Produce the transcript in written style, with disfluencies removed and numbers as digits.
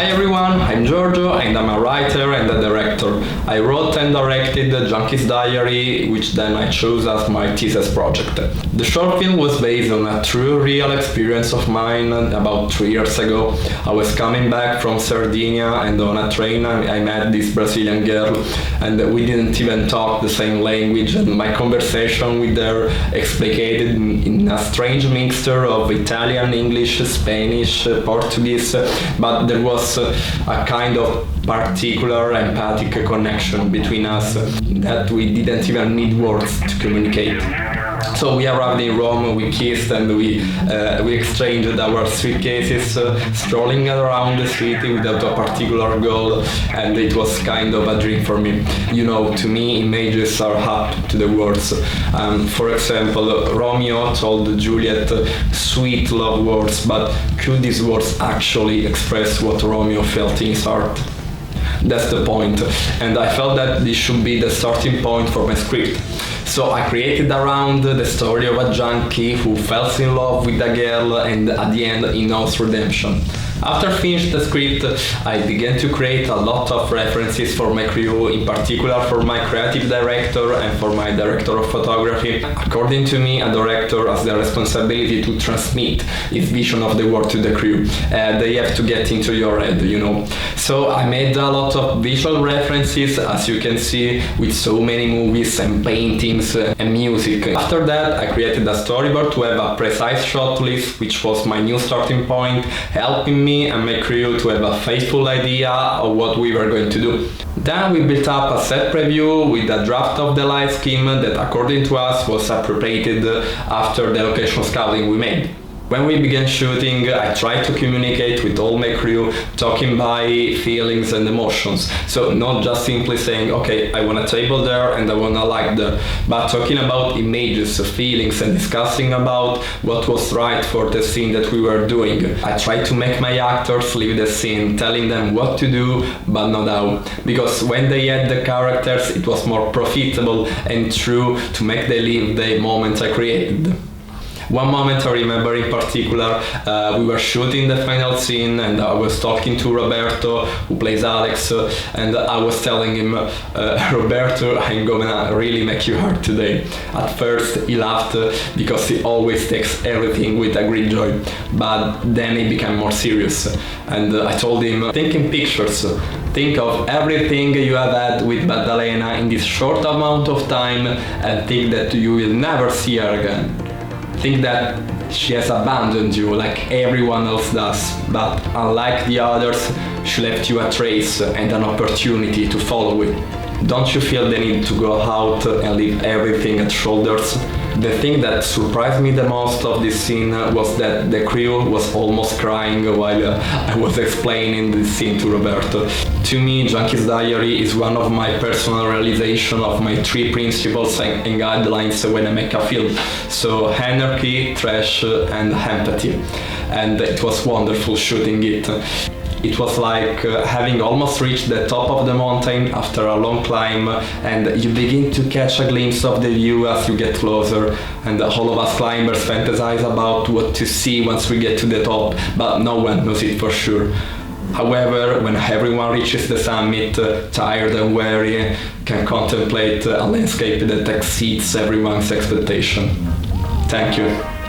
Hi everyone, I'm Giorgio and I'm a writer and a director. I wrote and directed The Junkie's Diary, which then I chose as my thesis project. The short film was based on a true real experience of mine about 3 years ago. I was coming back from Sardinia and on a train I met this Brazilian girl and we didn't even talk the same language, and my conversation with her explicated in a strange mixture of Italian, English, Spanish, Portuguese, but there was a kind of particular empathic connection between us that we didn't even need words to communicate. So we arrived in Rome, we kissed and we exchanged our suitcases, strolling around the city without a particular goal, and it was kind of a dream for me. You know, to me images are apt to the words. For example, Romeo told Juliet sweet love words, but could these words actually express what Romeo felt in his heart? That's the point, and I felt that this should be the starting point for my script. So I created around the story of a junkie who falls in love with a girl and at the end he knows redemption. After finishing the script, I began to create a lot of references for my crew, in particular for my creative director and for my director of photography. According to me, a director has the responsibility to transmit his vision of the world to the crew. They have to get into your head, you know. So I made a lot of visual references, as you can see, with so many movies and paintings and music. After that, I created a storyboard to have a precise shot list, which was my new starting point, helping me and my crew to have a faithful idea of what we were going to do. Then we built up a set preview with a draft of the light scheme that, according to us, was appropriated after the location scouting we made. When we began shooting, I tried to communicate with all my crew, talking by feelings and emotions. So not just simply saying, okay, I want a table there and I want a light there, but talking about images, feelings, and discussing about what was right for the scene that we were doing. I tried to make my actors live the scene, telling them what to do, but not how. Because when they had the characters, it was more profitable and true to make them live the moments I created. One moment I remember in particular, we were shooting the final scene and I was talking to Roberto, who plays Alex, and I was telling him, Roberto, I'm gonna really make you hurt today. At first he laughed because he always takes everything with a great joy, but then he became more serious. And I told him, think in pictures. Think of everything you have had with Maddalena in this short amount of time and think that you will never see her again. Think that she has abandoned you like everyone else does, but unlike the others, she left you a trace and an opportunity to follow it. Don't you feel the need to go out and leave everything at shoulders? The thing that surprised me the most of this scene was that the crew was almost crying while I was explaining this scene to Roberto. To me, Junkie's Diary is one of my personal realization of my 3 principles and guidelines when I make a film. So anarchy, trash and empathy. And it was wonderful shooting it. It was like having almost reached the top of the mountain after a long climb, and you begin to catch a glimpse of the view as you get closer, and all of us climbers fantasize about what to see once we get to the top, but no one knows it for sure. However, when everyone reaches the summit, tired and weary, can contemplate a landscape that exceeds everyone's expectation. Thank you.